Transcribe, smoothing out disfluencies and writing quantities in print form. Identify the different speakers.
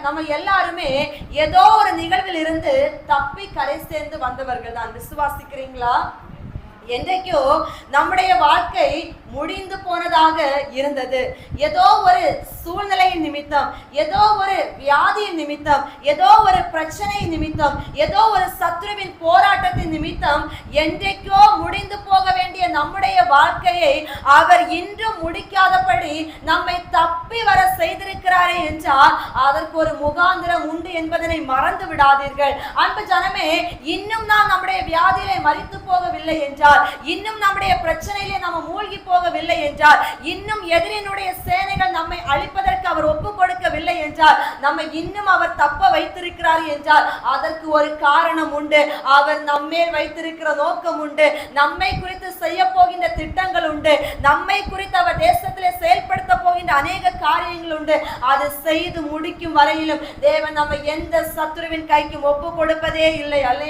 Speaker 1: நம்ம எல்லாருமே ஏதோ ஒரு நிகழ்வில் இருந்து தப்பி கரை சேர்ந்து வந்தவர்கள் தான். விசுவாசிக்கிறீங்களா? என்றைக்கோ நம்முடைய வாழ்க்கை முடிந்து போனதாக இருந்தது. ஏதோ ஒரு சூழ்நிலையின் நிமித்தம், ஏதோ ஒரு வியாதியின் நிமித்தம், ஏதோ ஒரு பிரச்சனை நிமித்தம், ஏதோ ஒரு சத்துருவின் போராட்டத்தின் நிமித்தம் என்றைக்கோ முடிந்து போக வேண்டிய நம்முடைய வாழ்க்கையை அவர் இன்றும் முடிக்காதபடி நம்மை தப்பி வர செய்திருக்கிறாரே என்றால் அதற்கு ஒரு முகாந்திரம் உண்டு என்பதனை மறந்து விடாதீர்கள். அன்பு ஜனமே, இன்னும் நாம் நம்முடைய வியாதியிலே மரித்து போகவில்லை என்றால், இன்னும் நம்முடைய பிரச்சனையிலே நம்ம மூழ்கி போகவில்லை என்றால், இன்னும் எதிரினுடைய சேனைகள் நம்மை அழிப்பதற்கு அவர் ஒப்பு கொடுக்கவில்லை என்றால், நம்ம இன்னும் அவர் தப்ப வைத்திருக்கிறார் என்றால் அதற்கு ஒரு காரணம் உண்டு. அவர் நம்மேல் வைத்திருக்கிற நோக்கம் உண்டு. நம்மை குறித்து செய்ய போகின்ற திட்டங்கள் உண்டு. நம்மை குறித்து அவர் தேசத்திலே செயல்படுத்த போகின்ற அநேக காரியங்கள் உண்டு. அது செய்து முடிக்கும் வரையிலும் தேவன் நம்ம எந்த சத்துருவின் கைக்கும் ஒப்பு கொடுப்பதே இல்லை. அல்ல